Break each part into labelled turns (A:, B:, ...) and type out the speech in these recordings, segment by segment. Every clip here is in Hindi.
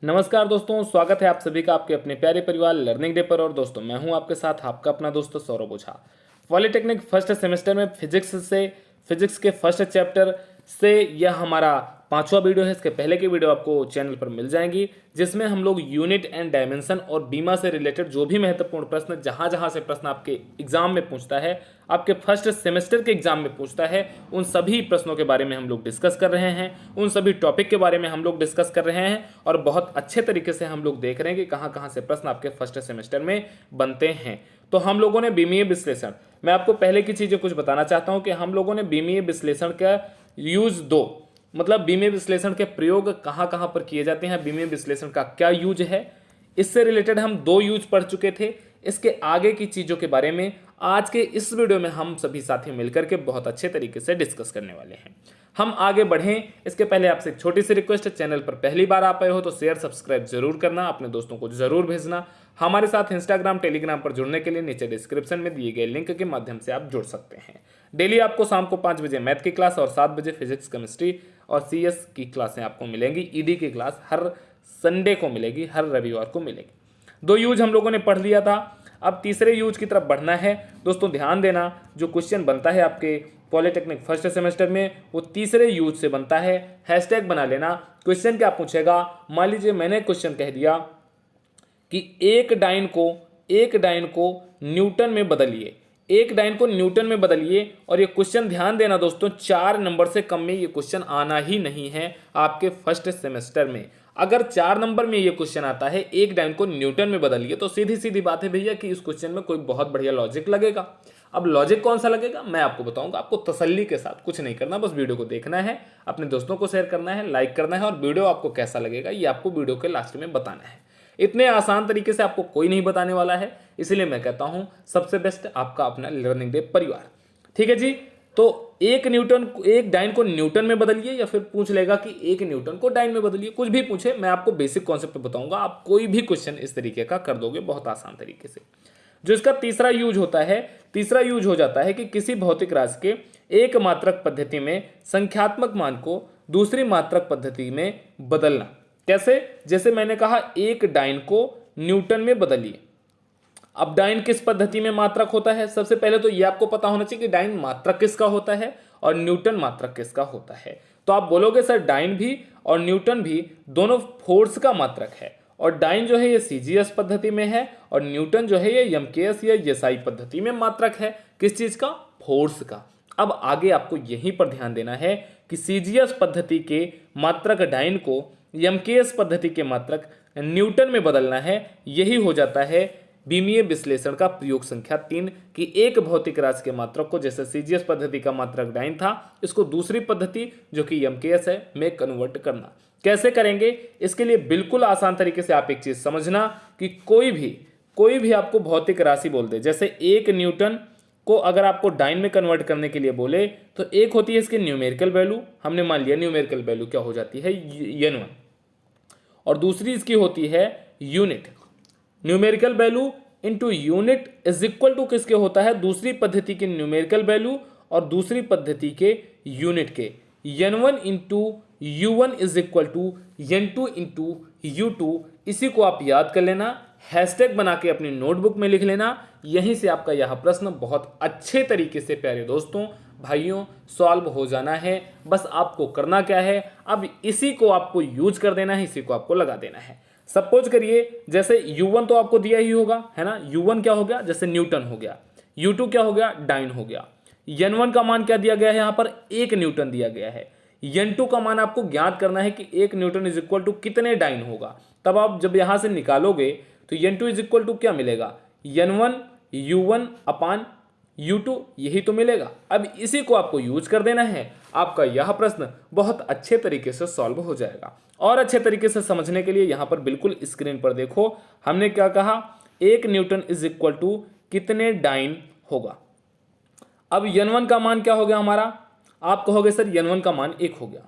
A: नमस्कार दोस्तों, स्वागत है आप सभी का आपके अपने प्यारे परिवार लर्निंग डे पर। और दोस्तों मैं हूं आपके साथ आपका अपना दोस्त सौरभ ओझा। पॉलिटेक्निक फर्स्ट सेमेस्टर में फिजिक्स के फर्स्ट चैप्टर से यह हमारा पांचवा वीडियो है। इसके पहले की वीडियो आपको चैनल पर मिल जाएंगी, जिसमें हम लोग यूनिट एंड डायमेंशन और बीमा से रिलेटेड जो भी महत्वपूर्ण प्रश्न जहां जहां से प्रश्न आपके एग्जाम में पूछता है, आपके फर्स्ट सेमेस्टर के एग्जाम में पूछता है, उन सभी प्रश्नों के बारे में हम लोग डिस्कस कर रहे हैं। उन सभी टॉपिक के बारे में हम लोग डिस्कस कर रहे हैं और बहुत अच्छे तरीके से हम लोग देख रहे हैं कि कहां कहां से प्रश्न आपके फर्स्ट सेमेस्टर में बनते हैं। तो हम लोगों ने बीमीए विश्लेषण, मैं आपको पहले की चीजें कुछ बताना चाहता हूं कि हम लोगों ने बीमीए विश्लेषण का यूज दो, मतलब बीमीए विश्लेषण के प्रयोग कहां कहां पर किए जाते हैं, बीमीए विश्लेषण का क्या यूज है, इससे रिलेटेड हम दो यूज पढ़ चुके थे। इसके आगे की चीजों के बारे में आज के इस वीडियो में हम सभी साथी मिलकर के बहुत अच्छे तरीके से डिस्कस करने वाले हैं। हम आगे बढ़ें इसके पहले आपसे एक छोटी सी रिक्वेस्ट है, चैनल पर पहली बार आप आए हो तो शेयर सब्सक्राइब जरूर करना, अपने दोस्तों को जरूर भेजना। हमारे साथ इंस्टाग्राम टेलीग्राम पर जुड़ने के लिए नीचे डिस्क्रिप्शन में दिए गए लिंक के माध्यम से आप जुड़ सकते हैं। डेली आपको शाम को 5 बजे मैथ की क्लास और 7 बजे फिजिक्स केमिस्ट्री और सीएस की क्लासें आपको मिलेंगी। ईडी की क्लास हर संडे को मिलेगी, हर रविवार को मिलेगी। दो यूज हम लोगों ने पढ़ लिया था, अब तीसरे यूज की तरफ बढ़ना है। दोस्तों ध्यान देना, जो क्वेश्चन बनता है आपके पॉलिटेक्निक फर्स्ट सेमेस्टर में वो तीसरे यूज से बनता है। हैशटैग बना लेना। क्वेश्चन क्या पूछेगा, मान लीजिए मैंने क्वेश्चन कह दिया कि एक डाइन को न्यूटन में बदलिए, एक डाइन को न्यूटन में बदलिए। और ये क्वेश्चन ध्यान देना दोस्तों, 4 नंबर से कम में ये क्वेश्चन आना ही नहीं है आपके फर्स्ट सेमेस्टर में। अगर 4 नंबर में ये क्वेश्चन आता है एक डाइन को न्यूटन में बदलिए, तो सीधी सीधी बात है भैया कि इस क्वेश्चन में कोई बहुत बढ़िया लॉजिक लगेगा। अब लॉजिक कौन सा लगेगा मैं आपको बताऊंगा। आपको तसल्ली के साथ कुछ नहीं करना, बस वीडियो को देखना है, अपने दोस्तों को शेयर करना है, लाइक करना है, और वीडियो आपको कैसा लगेगा ये आपको वीडियो के लास्ट में बताना है। इतने आसान तरीके से आपको कोई नहीं बताने वाला है, इसलिए मैं कहता हूं सबसे बेस्ट आपका अपना लर्निंग डे परिवार। ठीक है जी। तो एक डाइन को न्यूटन में बदलिए, या फिर पूछ लेगा कि एक न्यूटन को डाइन में बदलिए, कुछ भी पूछे, मैं आपको बेसिक कॉन्सेप्ट बताऊंगा, आप कोई भी क्वेश्चन इस तरीके का कर दोगे बहुत आसान तरीके से। जो इसका तीसरा यूज होता है, तीसरा यूज हो जाता है कि किसी भौतिक राशि के एक मात्रक पद्धति में संख्यात्मक मान को दूसरी मात्रक पद्धति में बदलना। कैसे? जैसे मैंने कहा एक डाइन को न्यूटन में बदलिए। अब डाइन किस पद्धति में मात्रक होता है? सबसे पहले तो ये आपको पता होना चाहिए कि डाइन मात्रक किसका होता है और न्यूटन मात्रक किसका होता है। तो आप बोलोगे सर डाइन भी और न्यूटन भी दोनों फोर्स का मात्रक है, और डाइन जो है ये सीजीएस पद्धति में है और न्यूटन जो है ये एमकेएस या एसआई पद्धति में मात्रक है। किस चीज का? फोर्स का। अब आगे आपको यहीं पर ध्यान देना है कि सीजीएस पद्धति के मात्रक डाइन को एमकेएस पद्धति के मात्रक न्यूटन में बदलना है। यही हो जाता है बीमीए विश्लेषण का प्रयोग संख्या 3 कि एक भौतिक राशि के मात्रक को, जैसे सीजीएस पद्धति का मात्रक डाइन था, इसको दूसरी पद्धति जो कि एमकेएस है में कन्वर्ट करना। कैसे करेंगे? इसके लिए बिल्कुल आसान तरीके से आप एक चीज समझना कि कोई भी आपको भौतिक राशि बोल दे, जैसे एक न्यूटन को अगर आपको डाइन में कन्वर्ट करने के लिए बोले तो एक होती है इसकी न्यूमेरिकल वैल्यू, हमने मान लिया न्यूमेरिकल वैल्यू क्या हो जाती है n1, और दूसरी इसकी होती है unit. Numerical value into unit is equal to किसके होता है? दूसरी पद्धति के न्यूमेरिकल वैल्यू और दूसरी पद्धति के यूनिट के। n1 into u1 is equal to n2 into u2। इसी को आप याद कर लेना, हैशटैग बना के अपनी नोटबुक में लिख लेना। यहीं से आपका यह प्रश्न बहुत अच्छे तरीके से प्यारे दोस्तों भाइयों सॉल्व हो जाना है। बस आपको करना क्या है, अब इसी को आपको यूज कर देना है, इसी को आपको लगा देना है। सपोज करिए जैसे u1 तो आपको दिया ही होगा, है ना। u1 क्या हो गया? जैसे न्यूटन हो गया। u2 क्या हो गया? डाइन हो गया। n1 का मान क्या दिया गया है? यहाँ पर 1 न्यूटन दिया गया है। n2 का मान आपको ज्ञात करना है कि 1 न्यूटन इज इक्वल टू कितने डाइन होगा। तब आप जब यहां से निकालोगे तो n2 इज इक्वल टू क्या मिलेगा? n1 u1 अपान u2, यही तो मिलेगा। अब इसी को आपको यूज कर देना है, आपका यह प्रश्न बहुत अच्छे तरीके से सॉल्व हो जाएगा। और अच्छे तरीके से समझने के लिए यहां पर बिल्कुल स्क्रीन पर देखो, हमने क्या कहा? 1 न्यूटन इज इक्वल टू कितने डाइन होगा। अब n1 का मान क्या हो गया हमारा? आप कहोगे सर n1 का मान 1 हो गया,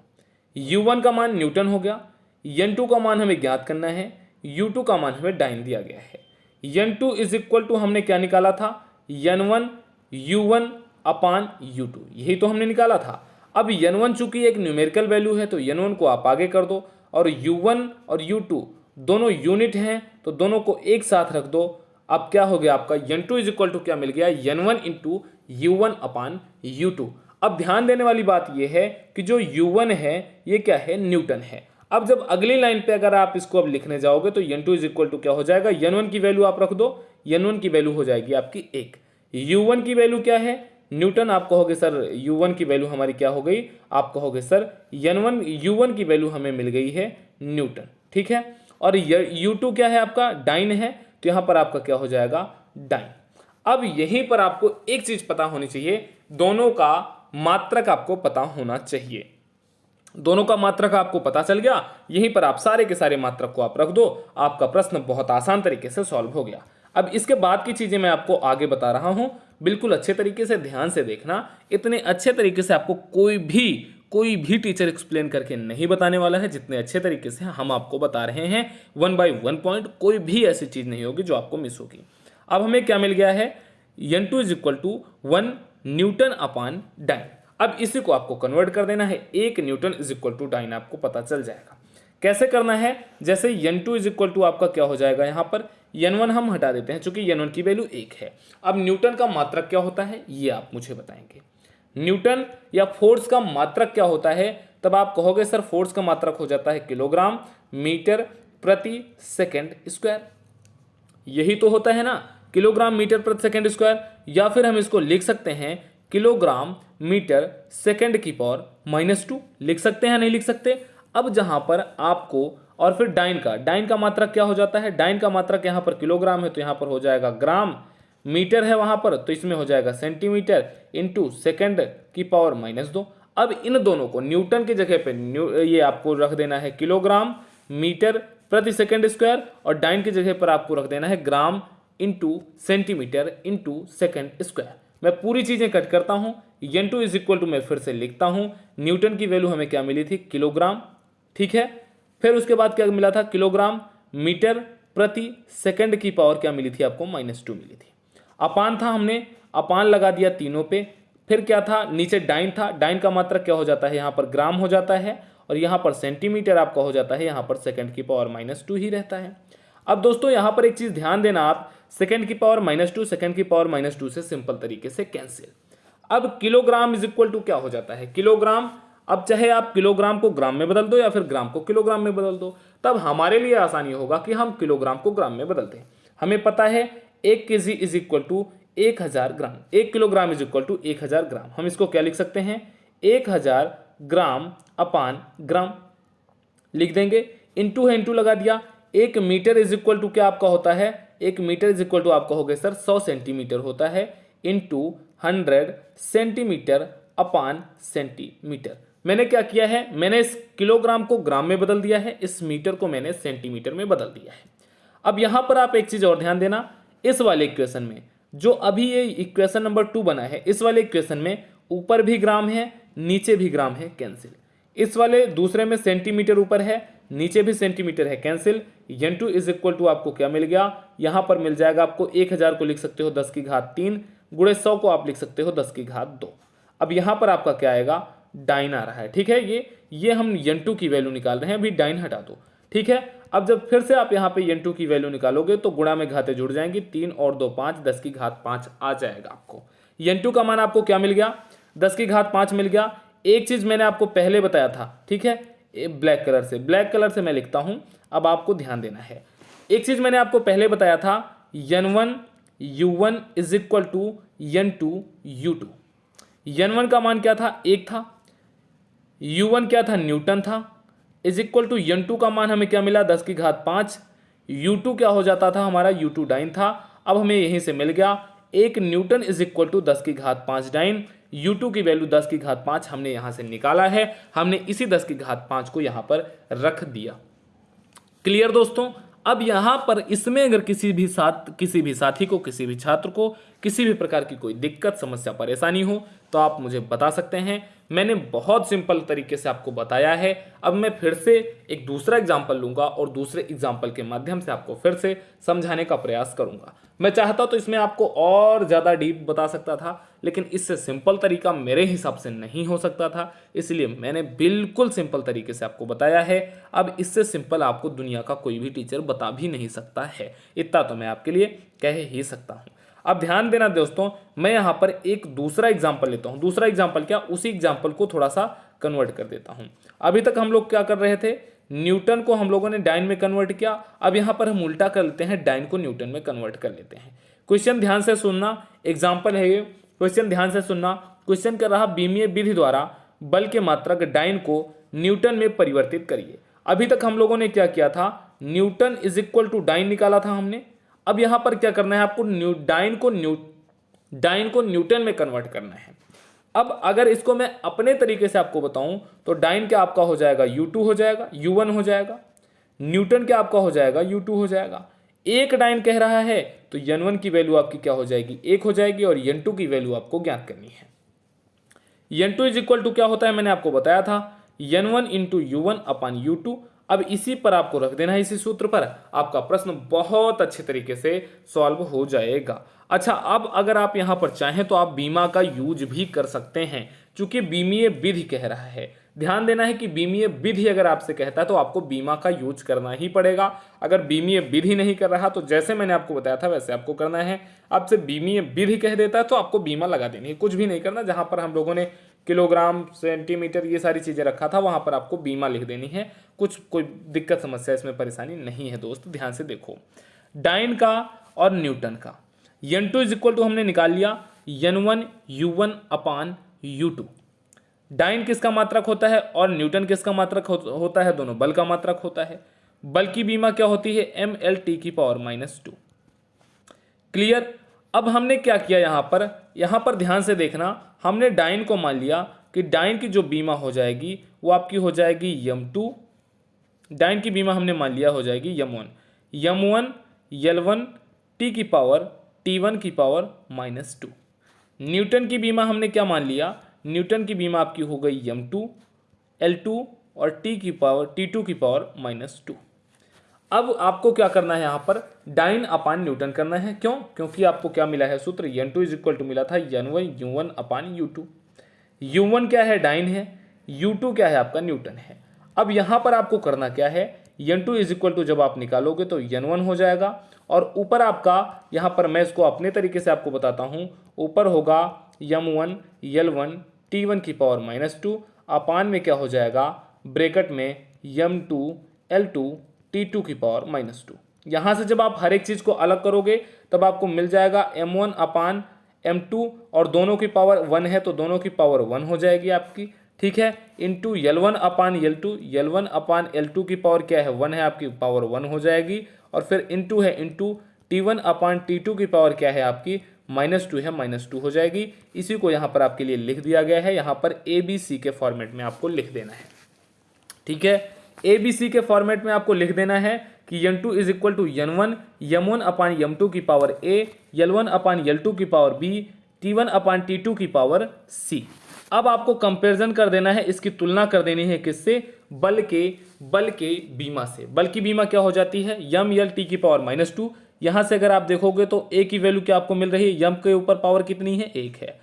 A: u1 का मान न्यूटन हो गया, n2 का मान हमें ज्ञात करना है, u2 का मान हमें डाइन दिया गया है। n2 इज इक्वल टू हमने क्या निकाला था? n1 u1 अपान u2, यही तो हमने निकाला था। अब n1 चूंकि एक न्यूमेरिकल वैल्यू है तो n1 को आप आगे कर दो, और u1 और u2 दोनों यूनिट हैं तो दोनों को एक साथ रख दो। अब क्या हो गया आपका n2 इज इक्वल टू क्या मिल गया, n1 इंटू u1 अपान u2। अब ध्यान देने वाली बात यह है कि जो u1 है ये क्या है, न्यूटन है। अब जब अगली लाइन पे अगर आप इसको अब लिखने जाओगे तो n2 इज इक्वल टू क्या हो जाएगा, n1 की वैल्यू आप रख दो, n1 की वैल्यू हो जाएगी आपकी 1, u1 की वैल्यू क्या है, न्यूटन। आप कहोगे सर u1 की वैल्यू हमारी क्या हो गई, आप कहोगे सर u1 की वैल्यू हमें मिल गई है न्यूटन, ठीक है। और u2 क्या है आपका, डाइन है, तो यहां पर आपका क्या हो जाएगा, डाइन। अब यहीं पर आपको एक चीज पता होनी चाहिए, दोनों का मात्रक आपको पता होना चाहिए। दोनों का मात्रक आपको पता चल गया, यहीं पर आप सारे के सारे मात्रक को आप रख दो, आपका प्रश्न बहुत आसान तरीके से सॉल्व हो गया। अब इसके बाद की चीजें मैं आपको आगे बता रहा हूं, बिल्कुल अच्छे तरीके से ध्यान से देखना। इतने अच्छे तरीके से आपको कोई भी टीचर एक्सप्लेन करके नहीं बताने वाला है जितने अच्छे तरीके से हम आपको बता रहे हैं। 1 by 1 पॉइंट, कोई भी ऐसी चीज नहीं होगी जो आपको मिस होगी। अब हमें क्या मिल गया है, n2 is equal to 1 newton upon dyne. अब इसी को आपको कन्वर्ट कर देना है, 1 newton is equal to dyne आपको पता चल जाएगा। कैसे करना है, जैसे n2 इज इक्वल टू आपका क्या हो जाएगा, यहाँ पर n1 हम हटा देते हैं चूंकि n1 की वैल्यू 1 है। अब न्यूटन का मात्रक क्या होता है ये आप मुझे बताएंगे। न्यूटन या फोर्स का मात्रक क्या होता है, तब आप कहोगे सर फोर्स का मात्रक हो जाता है किलोग्राम मीटर प्रति सेकंड स्क्वायर। यही तो होता है ना, किलोग्राम मीटर प्रति सेकंड स्क्वायर। या फिर हम इसको लिख सकते हैं किलोग्राम मीटर सेकंड की पावर -2, लिख सकते हैं नहीं लिख सकते। अब जहां पर आपको, और फिर डाइन का मात्रक क्या हो जाता है, डाइन का मात्रक यहाँ पर किलोग्राम है तो यहाँ पर हो जाएगा ग्राम, मीटर है वहां पर तो इसमें हो जाएगा सेंटीमीटर, इंटू सेकेंड की पावर -2। अब इन दोनों को न्यूटन की जगह पे ये आपको रख देना है किलोग्राम मीटर प्रति सेकंड स्क्वायर, और डाइन की जगह पर आपको रख देना है gram into centimetre into second square. मैं पूरी चीजें कट करता हूं, n2 इज इक्वल टू मैं फिर से लिखता हूं, न्यूटन की वैल्यू हमें क्या मिली थी, किलोग्राम, ठीक है। फिर उसके बाद क्या मिला था, किलोग्राम मीटर प्रति सेकंड की पावर क्या मिली थी आपको, -2 मिली थी। अपान था, हमने अपान लगा दिया तीनों पे। फिर क्या था, नीचे डाइन था, डाइन का मात्रक क्या हो जाता है, यहाँ पर ग्राम हो जाता है, और यहाँ पर सेंटीमीटर आपका हो जाता है, यहाँ पर सेकंड की पावर -2 ही रहता है। अब दोस्तों यहाँ पर एक चीज ध्यान देना आप, सेकंड की पावर -2 सेकंड की पावर -2 से सिंपल तरीके से कैंसिल। अब किलोग्राम इज इक्वल टू क्या हो जाता है, किलोग्राम। अब चाहे आप किलोग्राम को ग्राम में बदल दो या फिर ग्राम को किलोग्राम में बदल दो, तब हमारे लिए आसानी होगा कि हम किलोग्राम को ग्राम में बदल दें। हमें पता है 1 kg is equal to 1000 gram, 1 kilogram is equal to 1000 gram. हम इसको क्या लिख सकते हैं, 1000 ग्राम अपान ग्राम लिख देंगे, इंटू है इंटू लगा दिया। 1 मीटर इज इक्वल टू क्या आपका होता है, 1 मीटर इज इक्वल टू आपका हो गया सर 100 सेंटीमीटर होता है, इंटू 100 सेंटीमीटर अपान सेंटीमीटर। मैंने क्या किया है, मैंने इस किलोग्राम को ग्राम में बदल दिया है, इस मीटर को मैंने सेंटीमीटर में बदल दिया है। अब यहां पर आप एक चीज और ध्यान देना, इस वाले इक्वेशन में जो अभी ये इक्वेशन नंबर 2 बना है, इस वाले इक्वेशन में ऊपर भी ग्राम है नीचे भी ग्राम है, कैंसिल। इस वाले दूसरे में सेंटीमीटर ऊपर है नीचे भी सेंटीमीटर है, cancel. n2 is equal to आपको क्या मिल गया, यहां पर मिल जाएगा आपको 1000 को लिख सकते हो 10 की घात 3 गुणे 100 को आप लिख सकते हो 10 की घात 2। अब यहां पर आपका क्या आएगा, डाइन आ रहा है, ठीक है। ये हम n2 की वैल्यू निकाल रहे हैं, अभी डाइन हटा दो, ठीक है। अब जब फिर से आप यहाँ पे n2 की वैल्यू निकालोगे तो गुणा में घातें जुड़ जाएंगी, 3 और 2 5, 10 की घात 5 आ जाएगा आपको। n2 का मान आपको क्या मिल गया, 10 की घात 5 मिल गया। एक चीज मैंने आपको पहले बताया था, ठीक है, ब्लैक कलर से मैं लिखता हूं, अब आपको ध्यान देना है। एक चीज मैंने आपको पहले बताया था, n1 u1 is equal to n2 u2। n1 का मान क्या था, 1 था, u1 क्या था, न्यूटन था, इज इक्वल टू n2 का मान हमें क्या मिला, 10 की घात 5, u2 क्या हो जाता था हमारा, u2 डाइन था। अब हमें यहीं से मिल गया 1 न्यूटन इज इक्वल टू 10 की घात 5 डाइन। u2 की वैल्यू 10 की घात 5 हमने यहां से निकाला है, हमने इसी 10 की घात 5 को यहां पर रख दिया। क्लियर दोस्तों। अब यहां पर इसमें अगर किसी भी साथी को, किसी भी छात्र को किसी भी प्रकार की कोई दिक्कत, समस्या, परेशानी हो तो आप मुझे बता सकते हैं। मैंने बहुत सिंपल तरीके से आपको बताया है। अब मैं फिर से एक दूसरा एग्जाम्पल लूंगा और दूसरे एग्जाम्पल के माध्यम से आपको फिर से समझाने का प्रयास करूंगा। मैं चाहता तो इसमें आपको और ज़्यादा डीप बता सकता था, लेकिन इससे सिंपल तरीका मेरे हिसाब से नहीं हो सकता था, इसलिए मैंने बिल्कुल सिंपल तरीके से आपको बताया है। अब इससे सिंपल आपको दुनिया का कोई भी टीचर बता भी नहीं सकता है, इतना तो मैं आपके लिए कह ही सकता हूँ। अब ध्यान देना दोस्तों, मैं यहाँ पर एक दूसरा एग्जाम्पल लेता हूँ। दूसरा एग्जाम्पल क्या, उसी एग्जाम्पल को थोड़ा सा कन्वर्ट कर देता हूँ। अभी तक हम लोग क्या कर रहे थे, न्यूटन को हम लोगों ने डाइन में कन्वर्ट किया। अब यहाँ पर हम उल्टा कर लेते हैं, डाइन को न्यूटन में कन्वर्ट कर लेते हैं। क्वेश्चन ध्यान से सुनना, एग्जाम्पल है ये, क्वेश्चन ध्यान से सुनना। क्वेश्चन कर रहा, बीमीय विधि द्वारा बल के मात्रक डाइन को न्यूटन में परिवर्तित करिए। अभी तक हम लोगों ने क्या किया था, newton is equal to dyne निकाला था हमने। अब यहां पर क्या करना है आपको, डाइन को न्यूटन में कन्वर्ट करना है। अब अगर इसको मैं अपने तरीके से आपको बताऊं तो डाइन क्या आपका हो जाएगा, U2 हो जाएगा, U1 हो जाएगा। न्यूटन क्या आपका हो जाएगा, U2 हो जाएगा। एक डाइन कह रहा है तो N1 की वैल्यू आपकी क्या हो जाएगी, 1 हो जाएगी, और N2 की वैल्यू आपको ज्ञात करनी है। N2 इज इक्वल टू क्या होता है, मैंने आपको बताया था, N1 इंटू U1 अपान U2। अब इसी पर आपको रख देना है, इसी सूत्र पर आपका प्रश्न बहुत अच्छे तरीके से सॉल्व हो जाएगा। अच्छा, अब अगर आप यहां पर चाहें तो आप बीमा का यूज भी कर सकते हैं, क्योंकि बीमीय विधि कह रहा है। ध्यान देना है कि बीमीय विधि अगर आपसे कहता है तो आपको बीमा का यूज करना ही पड़ेगा। अगर बीमीय विधि नहीं कर रहा तो जैसे मैंने आपको बताया था वैसे आपको करना है। आपसे बीमीय विधि कह देता है तो आपको बीमा लगा देनी है, कुछ भी नहीं करना। जहां पर हम लोगों ने किलोग्राम, सेंटीमीटर, ये सारी चीजें रखा था, वहां पर आपको बीमा लिख देनी है। कोई दिक्कत, समस्या, इसमें परेशानी नहीं है दोस्त, ध्यान से देखो। डाइन का और न्यूटन का N2 इज इक्वल टू हमने निकाल लिया N1 U1 अपान U2। डाइन किसका मात्रक होता है और न्यूटन किसका मात्रक होता है, दोनों बल का मात्रक होता है। बल की बीमा क्या होती है, mLT की पावर -2। क्लियर। अब हमने क्या किया, यहां पर ध्यान से देखना, हमने डाइन को मान लिया कि डाइन की जो बीमा हो जाएगी वो आपकी हो जाएगी M2। डाइन की बीमा हमने मान लिया हो जाएगी M1 L1 T की पावर T1 की पावर -2। न्यूटन की बीमा हमने क्या मान लिया, न्यूटन की बीमा आपकी हो गई M2 L2 और T2 की पावर -2। अब आपको क्या करना है, यहां पर डाइन अपान न्यूटन करना है। क्यों, क्योंकि आपको क्या मिला है सूत्र, N2 इज इक्वल टू मिला था N1 U1 अपान U2। U1 क्या है, डाइन है, U2 क्या है आपका, न्यूटन है। अब यहां पर आपको करना क्या है, N2 इज इक्वल टू जब आप निकालोगे तो N1 हो जाएगा, और ऊपर आपका, यहां पर मैं इसको अपने तरीके से आपको बताता हूं, ऊपर होगा M1 L1 T1 की पावर -2 अपान में क्या हो जाएगा, ब्रैकेट में M2 L2 T2 की पावर -2। यहां से जब आप हर एक चीज को अलग करोगे तब आपको मिल जाएगा M1 अपान M2, और दोनों की पावर 1 है तो दोनों की पावर 1 हो जाएगी आपकी, ठीक है, इंटू L1 अपान L2। L1 अपान L2 की पावर क्या है, 1 है, आपकी पावर 1 हो जाएगी, और फिर इंटू है, इंटू T1 अपान T2 की पावर क्या है आपकी, -2 है, -2 हो जाएगी। इसी को यहाँ पर आपके लिए लिख दिया गया है, यहाँ पर ABC के फॉर्मेट में आपको लिख देना है, ठीक है। ABC के फॉर्मेट में आपको लिख देना है कि N2 is equal to N1 M1 upon M2 की power A, L1 upon L2 की पावर B, T1 अपान T2 की पावर C। अब आपको कंपैरिजन कर देना है, इसकी तुलना कर देनी है किससे, बल के बीमा से। बल की बीमा क्या हो जाती है, mLT की पावर -2। यहां से अगर आप देखोगे तो A की वैल्यू क्या आपको मिल रही है, m के ऊपर पावर कितनी है, 1 है।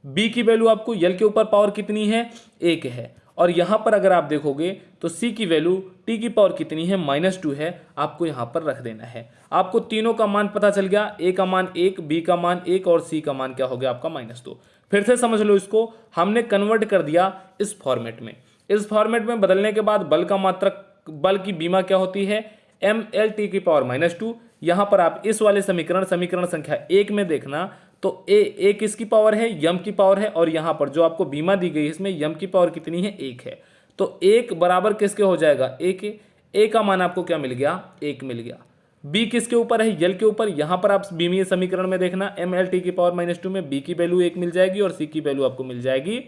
A: B की वैल्यू आपको L के ऊपर पावर कितनी है, 1 है। और यहां पर अगर आप देखोगे तो C की वैल्यू T की पावर कितनी है, -2 है, आपको यहां पर रख देना है। आपको तीनों का मान पता चल गया, A का मान 1, B का मान 1 और C का मान क्या हो गया आपका -2। फिर से समझ लो, इसको हमने कन्वर्ट कर दिया इस फॉर्मेट में। इस फॉर्मेट में बदलने के बाद बल का मात्रक, बल की बीमा क्या होती है, mLT की पावर -2। यहां पर आप इस वाले समीकरण संख्या 1 में देखना तो A किसकी पावर है, m की पावर है, और यहां पर जो आपको बीमा दी गई इसमें m की पावर कितनी है, 1 है। तो 1 बराबर किसके हो जाएगा, A के। A का मान आपको क्या मिल गया, 1 मिल गया। B किसके ऊपर है, L के ऊपर। यहां पर आप बीमीय समीकरण में देखना, mLT की पावर -2 में B की वैल्यू 1 मिल जाएगी और C की वैल्यू आपको मिल जाएगी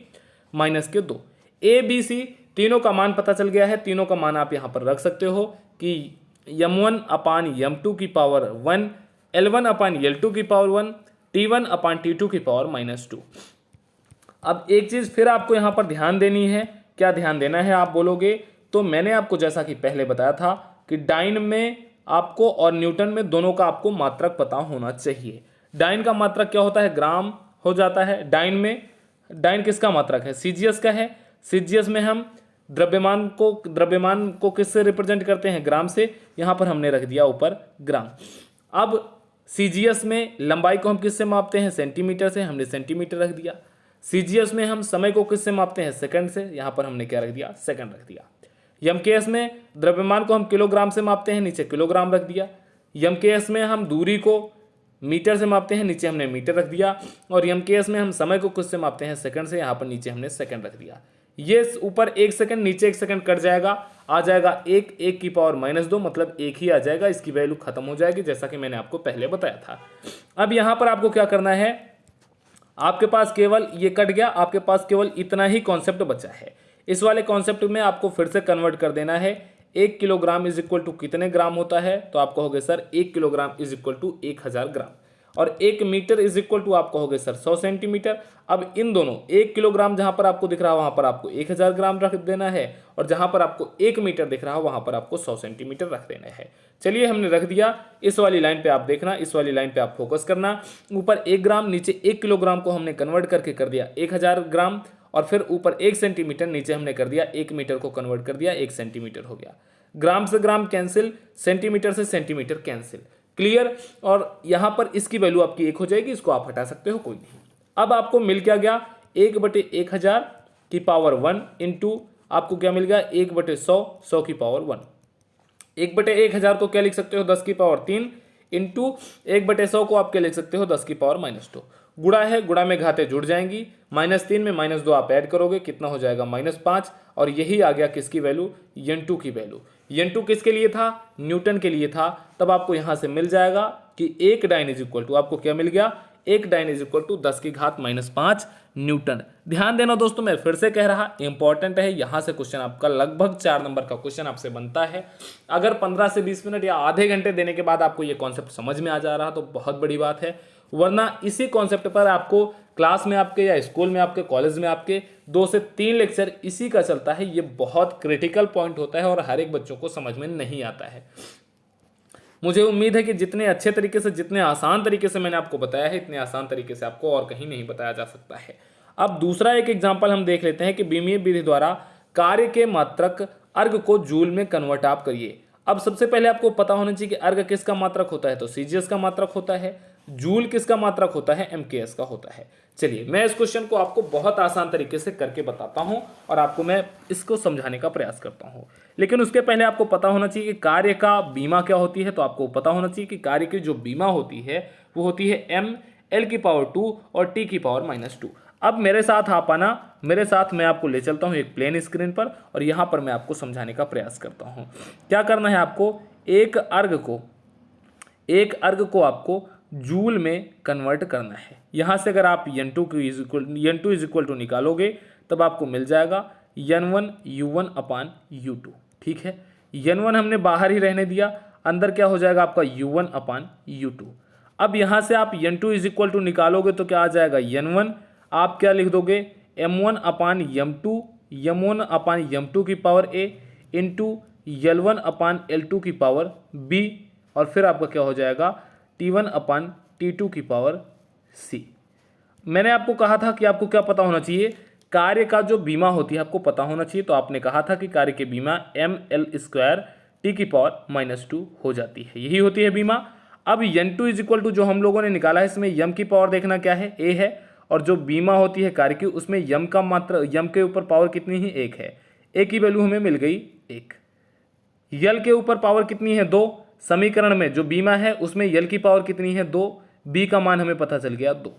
A: -2। A B C तीनों का मान पता चल गया है, तीनों का मान आप यहां पर रख सकते हो कि M1 अपान M2 की पावर 1, L1 अपान L2 की पावर 1, T1/T2 की पावर -2। अब एक चीज़ फिर आपको यहाँ पर ध्यान देनी है। क्या ध्यान देना है आप बोलोगे? तो मैंने आपको जैसा कि पहले बताया था कि डाइन में आपको और न्यूटन में दोनों का आपको मात्रक पता होना चाहिए। डाइन का मात्रक क्या होता है? ग्राम हो जाता है। डाइन किसका मात्रक है? सीजीएस का है। सीजीएस में हम द्रव्यमान को किससे रिप्रेजेंट करते हैं? ग्राम से। यहाँ पर हमने रख दिया ऊपर ग्राम। अब सीजीएस में लंबाई को हम किससे मापते हैं? सेंटीमीटर से। हमने सेंटीमीटर रख दिया। सीजीएस में हम समय को किससे मापते हैं? सेकंड से। यहाँ पर हमने क्या रख दिया? सेकंड रख दिया। एमकेएस में द्रव्यमान को हम किलोग्राम से मापते हैं, नीचे किलोग्राम रख दिया। एमकेएस में हम दूरी को मीटर से मापते हैं, नीचे हमने मीटर रख दिया। और एमकेएस में हम समय को किससे मापते हैं? सेकंड से। यहाँ पर नीचे हमने सेकंड रख दिया। ये ऊपर 1 सेकंड, नीचे 1 सेकंड कट जाएगा, आ जाएगा 1 की पावर -2, मतलब 1 ही आ जाएगा। इसकी वैल्यू खत्म हो जाएगी, जैसा कि मैंने आपको पहले बताया था। अब यहाँ पर आपको क्या करना है? आपके पास केवल ये कट गया, आपके पास केवल इतना ही कॉन्सेप्ट बचा है। इस वाले कॉन्सेप्ट में आपको फिर से कन्वर्ट कर देना है। 1 किलोग्राम इज इक्वल टू कितने ग्राम होता है? तो आप कहोगे sir 1 kilogram is equal to 1000 gram. और 1 मीटर इज इक्वल टू आप कहोगे सर 100 सेंटीमीटर। अब इन दोनों 1 किलोग्राम जहां पर आपको दिख रहा है वहां पर आपको 1000 ग्राम रख देना है, और जहां पर आपको 1 मीटर दिख रहा है वहां पर आपको 100 सेंटीमीटर रख देना है। चलिए हमने रख दिया। इस वाली लाइन पे आप देखना, इस वाली लाइन पे आप फोकस करना। ऊपर 1 ग्राम, नीचे 1 किलोग्राम को हमने कन्वर्ट करके कर दिया 1000 ग्राम, और फिर ऊपर 1 सेंटीमीटर, नीचे हमने कर दिया 1 मीटर को कन्वर्ट कर दिया 1 सेंटीमीटर हो गया। ग्राम से ग्राम कैंसिल, सेंटीमीटर से सेंटीमीटर कैंसिल। क्लियर? और यहां पर इसकी वैल्यू आपकी 1 हो जाएगी, इसको आप हटा सकते हो, कोई नहीं। अब आपको मिल क्या गया? 1/1000 की पावर 1 इंटू आपको क्या मिल गया? 1/100, 100 की पावर 1। 1/1000 को क्या लिख सकते हो? 10 की पावर 3 इंटू 1/100 को आप क्या लिख सकते हो? 10 की पावर -2। गुणा है, गुणा में घातें जुड़ जाएंगी। -3 में -2 आप ऐड करोगे, कितना हो जाएगा? -5। और यही आ गया किसकी वैल्यू? n2 की वैल्यू। n2 किसके लिए था? न्यूटन के लिए था। तब आपको यहां से मिल जाएगा कि 1 डाइन इज इक्वल टू, आपको क्या मिल गया? 1 डाइन इज इक्वल टू 10 की घात -5 न्यूटन। ध्यान देना दोस्तों, मैं फिर से कह रहा, इंपॉर्टेंट है। यहां से क्वेश्चन आपका लगभग 4 नंबर का क्वेश्चन आपसे बनता है। अगर 15 से 20 मिनट या आधे घंटे देने के बाद आपको ये कॉन्सेप्ट समझ में आ जा रहा तो बहुत बड़ी बात है, वरना इसी कॉन्सेप्ट पर आपको क्लास में आपके या स्कूल में आपके कॉलेज में आपके 2 से 3 लेक्चर इसी का चलता है। ये बहुत क्रिटिकल पॉइंट होता है और हर एक बच्चों को समझ में नहीं आता है। मुझे उम्मीद है कि जितने अच्छे तरीके से, जितने आसान तरीके से मैंने आपको बताया है, इतने आसान तरीके से आपको और कहीं नहीं बताया जा सकता है। अब दूसरा एक एग्जाम्पल हम देख लेते हैं कि बीमीय विधि द्वारा कार्य के मात्रक अर्घ को जूल में कन्वर्ट आप करिए। अब सबसे पहले आपको पता होना चाहिए कि अर्घ किसका मात्रक होता है? तो सीजीएस का मात्रक होता है। जूल किसका मात्रक होता है? एमकेएस का होता है। चलिए मैं इस क्वेश्चन को आपको बहुत आसान तरीके से करके बताता हूं और आपको मैं इसको समझाने का प्रयास करता हूं। लेकिन उसके पहले आपको पता होना चाहिए कि कार्य का बीमा क्या होती है। तो आपको पता होना चाहिए कि कार्य की जो बीमा होती है वो होती है m l की पावर 2 और t की पावर -2। अब मेरे साथ आप आना, मेरे साथ मैं आपको ले चलता हूं एक प्लेन स्क्रीन पर और यहां पर मैं आपको समझाने का प्रयास करता हूं। क्या करना है आपको? एक अर्घ को आपको जूल में कन्वर्ट करना है। यहां से अगर आप n2 इज इक्वल टू निकालोगे तब आपको मिल जाएगा n1 u1/u2। ठीक है, n1 हमने बाहर ही रहने दिया, अंदर क्या हो जाएगा आपका u1/u2। अब यहां से आप n2 इज इक्वल टू निकालोगे तो क्या आ जाएगा? n1 आप क्या लिख दोगे? m1/m2 की पावर a इंटू l1/l2 की पावर b, और फिर आपका क्या हो जाएगा? T1/T2 की पावर c। मैंने आपको कहा था कि आपको क्या पता होना चाहिए? कार्य का जो बीमा होती है आपको पता होना चाहिए। तो आपने कहा था कि कार्य की बीमा ml² t की पावर -2 हो जाती है, यही होती है बीमा। अब n2 इज इक्वल टू जो हम लोगों ने निकाला है, इसमें m की पावर देखना क्या है? a है, और जो बीमा होती है कार्य की उसमें m के ऊपर पावर कितनी है? 1 है। a की वैल्यू हमें मिल गई 1। l के ऊपर पावर कितनी है? 2। समीकरण में जो बीमा है उसमें l की पावर कितनी है? 2। b का मान हमें पता चल गया 2।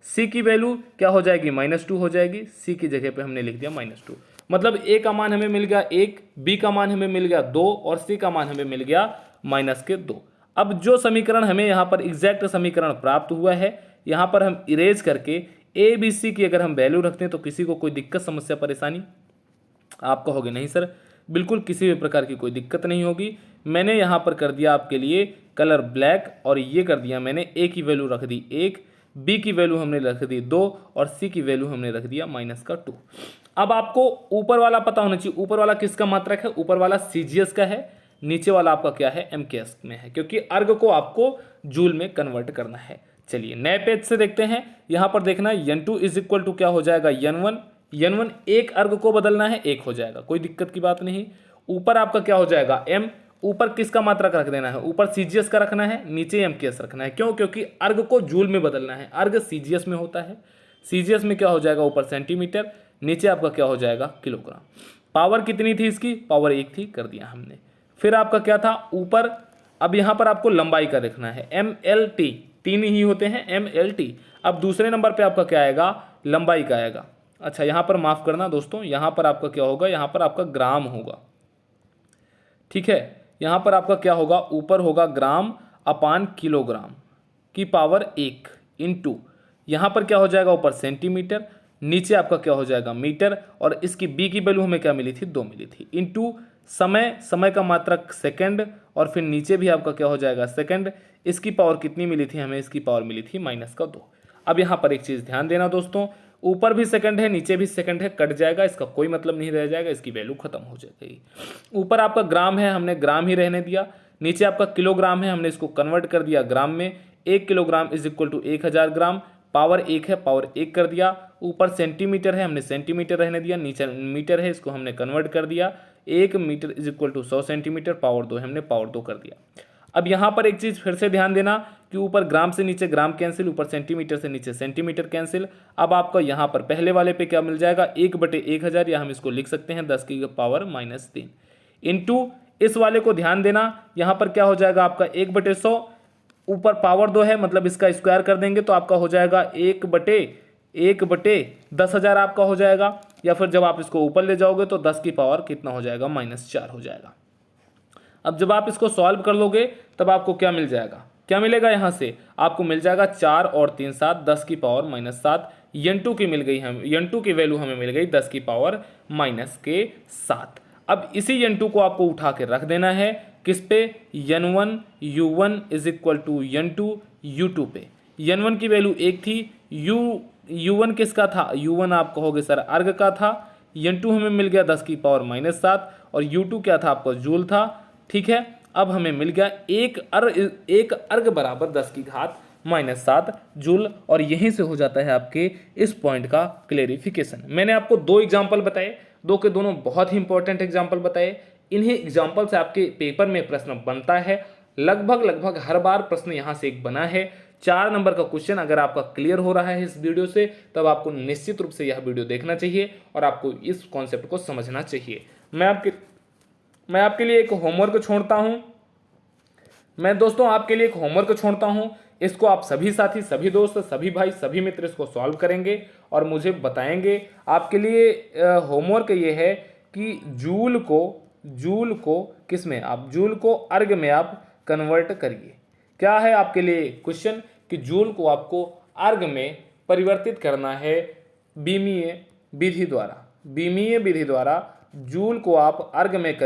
A: c की वैल्यू क्या हो जाएगी? -2 हो जाएगी। c की जगह पे हमने लिख दिया -2। मतलब a का मान हमें मिल गया 1, b का मान हमें मिल गया 2 और c का मान हमें मिल गया -2। अब जो समीकरण हमें यहाँ पर एग्जैक्ट समीकरण प्राप्त हुआ है, यहाँ पर हम इरेज करके a b c की अगर हम वैल्यू रखते हैं तो किसी को कोई दिक्कत, समस्या, परेशानी? आप कहोगे नहीं सर, बिल्कुल किसी भी प्रकार की कोई दिक्कत नहीं होगी। मैंने यहाँ पर कर दिया आपके लिए कलर ब्लैक और ये कर दिया मैंने a की वैल्यू रख दी 1, बी की वैल्यू हमने रख दी 2 और सी की वैल्यू हमने रख दिया -2। अब आपको ऊपर वाला पता होना चाहिए, ऊपर वाला किसका मात्रक है, ऊपर वाला सीजीएस का है, नीचे वाला आपका क्या है, एमकेएस में है, क्योंकि अर्ग को आपको जूल में कन्वर्ट करना है। चलिए नए पेज से देखते हैं, यहां पर देखना n2 इज इक्वल टू क्या हो जाएगा, n1 एक अर्ग को बदलना है, एक हो जाएगा, कोई दिक्कत की बात नहीं। ऊपर आपका क्या हो जाएगा m, ऊपर किसका मात्रक रख देना है, ऊपर सीजीएस का रखना है, नीचे एमकेएस रखना है। क्यों, क्योंकि अर्ग को जूल में बदलना है, अर्ग सीजीएस में होता है, सीजीएस में क्या हो जाएगा, ऊपर सेंटीमीटर, नीचे आपका क्या हो जाएगा, किलोग्राम। पावर कितनी थी इसकी, पावर 1 थी, कर दिया हमने। फिर आपका क्या था ऊपर, अब यहाँ पर आपको लंबाई का देखना है, MLT, 3 ही होते हैं MLT। अब दूसरे नंबर पे आपका क्या आएगा, लंबाई का आएगा। अच्छा यहाँ पर माफ़ करना दोस्तों, यहाँ पर आपका क्या होगा, यहाँ पर आपका ग्राम होगा, ठीक है। यहाँ पर आपका क्या होगा, ऊपर होगा ग्राम अपान किलोग्राम की पावर 1 इंटू, यहाँ पर क्या हो जाएगा, ऊपर सेंटीमीटर, नीचे आपका क्या हो जाएगा, मीटर, और इसकी बी की वैल्यू हमें क्या मिली थी, 2 मिली थी, इंटू समय का मात्रक सेकंड, और फिर नीचे भी आपका क्या हो जाएगा, सेकंड। इसकी पावर कितनी मिली थी हमें, इसकी पावर मिली थी -2। अब यहाँ पर एक चीज़ ध्यान देना दोस्तों, ऊपर भी सेकंड है, नीचे भी सेकंड है, कट जाएगा, इसका कोई मतलब नहीं रह जाएगा, इसकी वैल्यू खत्म हो जाएगी। ऊपर आपका ग्राम है, हमने ग्राम ही रहने दिया, नीचे आपका किलोग्राम है, हमने इसको कन्वर्ट कर दिया ग्राम में, 1 kilogram is equal to 1000 gram, power 1 है, पावर 1 कर दिया। ऊपर सेंटीमीटर है, हमने सेंटीमीटर रहने दिया, नीचे मीटर है, इसको हमने कन्वर्ट कर दिया, 1 metre is equal to 100 centimetre, power 2 है, हमने पावर 2 कर दिया। अब यहाँ पर एक चीज़ फिर से ध्यान देना कि ऊपर ग्राम से नीचे ग्राम कैंसिल, ऊपर सेंटीमीटर से नीचे सेंटीमीटर कैंसिल। अब आपको यहाँ पर पहले वाले पे क्या मिल जाएगा, 1/1000, या हम इसको लिख सकते हैं 10 की पावर -3 इंटू, इस वाले को ध्यान देना, यहाँ पर क्या हो जाएगा आपका 1/100, ऊपर पावर 2 है, मतलब इसका स्क्वायर कर देंगे तो आपका हो जाएगा 1/10,000 आपका हो जाएगा, या फिर जब आप इसको ऊपर ले जाओगे तो 10 की पावर कितना हो जाएगा, -4 हो जाएगा। अब जब आप इसको सॉल्व कर लोगे तब आपको क्या मिल जाएगा, क्या मिलेगा, यहाँ से आपको मिल जाएगा 4 और 3 7, 10 की पावर -7, n2 की मिल गई, हम n2 की वैल्यू हमें मिल गई 10 की पावर -7। अब इसी n2 को आपको उठा के रख देना है किस पे, n1 u1 is equal to n2 u2 पे। n1 की वैल्यू 1 थी, u1 किसका था, u1 आप कहोगे सर अर्ग का था, n2 हमें मिल गया 10 की पावर -7, और u2 क्या था आपका, जूल था, ठीक है। अब हमें मिल गया एक अर्ग बराबर 10 की घात -7 जूल, और यहीं से हो जाता है आपके इस पॉइंट का क्लेरिफिकेशन। मैंने आपको 2 एग्जाम्पल बताए, 2 के दोनों बहुत ही इंपॉर्टेंट एग्जाम्पल बताए। इन्हीं एग्जाम्पल से आपके पेपर में प्रश्न बनता है, लगभग हर बार प्रश्न यहाँ से एक बना है। 4 नंबर का क्वेश्चन अगर आपका क्लियर हो रहा है इस वीडियो से, तब आपको निश्चित रूप से यह वीडियो देखना चाहिए और आपको इस कॉन्सेप्ट को समझना चाहिए। मैं आपके लिए एक होमवर्क छोड़ता हूं, मैं दोस्तों आपके लिए एक होमवर्क छोड़ता हूं, इसको आप सभी साथी, सभी दोस्त, सभी भाई, सभी मित्र इसको सॉल्व करेंगे और मुझे बताएंगे। आपके लिए होमवर्क ये है कि जूल को किस में, आप जूल को अर्ग में आप कन्वर्ट करिए। क्या है आपके लिए क्वेश्चन कि जूल को आपको अर्ग में परिवर्तित करना है बीमीय विधि द्वारा। जूल को आप अर्ग में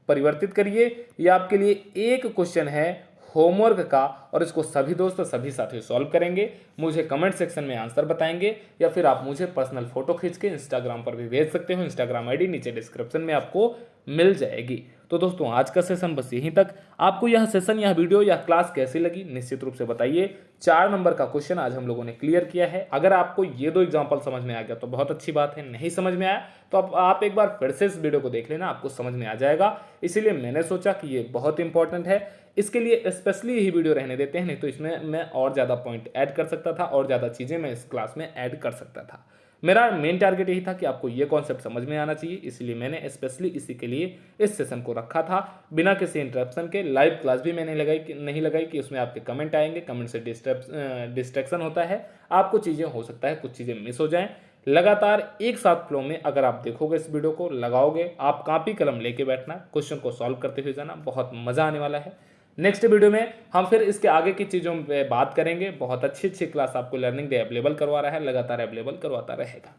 A: परिवर्तित करिए। यह आपके लिए एक क्वेश्चन है होमवर्क का, और इसको सभी दोस्त, सभी साथी सॉल्व करेंगे, मुझे कमेंट सेक्शन में आंसर बताएंगे, या फिर आप मुझे पर्सनल फोटो खींच के इंस्टाग्राम पर भी भेज सकते हो। इंस्टाग्राम आईडी नीचे डिस्क्रिप्शन में आपको मिल जाएगी। तो दोस्तों आज का सेशन बस यहीं तक। आपको यह सेशन, यह वीडियो या क्लास कैसी लगी निश्चित रूप से बताइए। 4 नंबर का क्वेश्चन आज हम लोगों ने क्लियर किया है। अगर आपको ये 2 एग्जाम्पल समझ में आ गया तो बहुत अच्छी बात है, नहीं समझ में आया तो आप एक बार फिर से इस वीडियो को देख लेना, आपको समझ में आ जाएगा। इसीलिए मैंने सोचा कि ये बहुत इंपॉर्टेंट है, इसके लिए स्पेशली यही वीडियो रहने देते हैं, नहीं तो इसमें मैं और ज़्यादा पॉइंट ऐड कर सकता था और ज़्यादा चीज़ें मैं इस क्लास में ऐड कर सकता था। मेरा मेन टारगेट यही था कि आपको ये कॉन्सेप्ट समझ में आना चाहिए, इसलिए मैंने स्पेशली इसी के लिए इस सेशन को रखा था। बिना किसी इंटरप्शन के लाइव क्लास भी मैंने नहीं लगाई कि उसमें आपके कमेंट आएंगे, कमेंट से डिस्ट्रैक्शन होता है, आपको चीज़ें हो सकता है कुछ चीज़ें मिस हो जाएं। लगातार एक साथ फ्लो में अगर आप देखोगे, इस वीडियो को लगाओगे, आप कॉपी कलम लेके बैठना, क्वेश्चन को सॉल्व करते हुए जाना, बहुत मज़ा आने वाला है। नेक्स्ट वीडियो में हम फिर इसके आगे की चीज़ों पे बात करेंगे। बहुत अच्छी क्लास आपको लर्निंग डे अवेलेबल करवा रहा है, लगातार अवेलेबल करवाता रहेगा।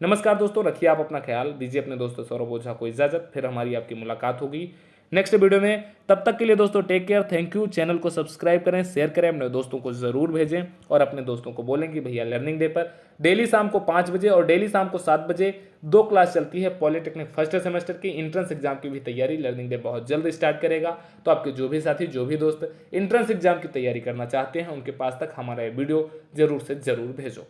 A: नमस्कार दोस्तों, रखिए आप अपना ख्याल, दीजिए अपने दोस्तों सौरभ ओझा को इजाज़त। फिर हमारी आपकी मुलाकात होगी नेक्स्ट वीडियो में। तब तक के लिए दोस्तों take care, thank you. Channel को सब्सक्राइब करें, शेयर करें, अपने दोस्तों को जरूर भेजें और अपने दोस्तों को बोलें कि भैया लर्निंग डे पर डेली शाम को 5 बजे और डेली शाम को 7 बजे 2 क्लास चलती है पॉलिटेक्निक फर्स्ट सेमेस्टर की। एंट्रेंस एग्जाम की भी तैयारी लर्निंग डे बहुत जल्द स्टार्ट करेगा, तो आपके जो भी साथी, जो भी दोस्त एंट्रेंस एग्जाम की तैयारी करना चाहते हैं उनके पास तक हमारा ये वीडियो जरूर से जरूर भेजो।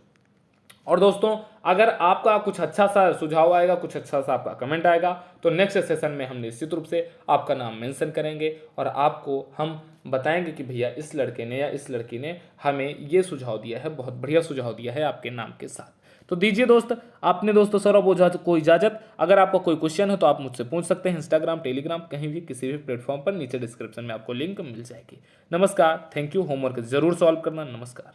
A: और दोस्तों अगर आपका कुछ अच्छा सा सुझाव आएगा, कुछ अच्छा सा आपका कमेंट आएगा, तो नेक्स्ट सेशन में हम निश्चित रूप से आपका नाम मेंशन करेंगे और आपको हम बताएंगे कि भैया इस लड़के ने या इस लड़की ने हमें ये सुझाव दिया है, बहुत बढ़िया सुझाव दिया है आपके नाम के साथ। तो दीजिए दोस्त अपने दोस्तों सौरभ ओझा को इजाजत। अगर आपका कोई क्वेश्चन है तो आप मुझसे पूछ सकते हैं, इंस्टाग्राम, टेलीग्राम, कहीं भी किसी भी प्लेटफॉर्म पर। नीचे डिस्क्रिप्शन में आपको लिंक मिल जाएगी। नमस्कार, थैंक यू। होमवर्क जरूर सॉल्व करना। नमस्कार।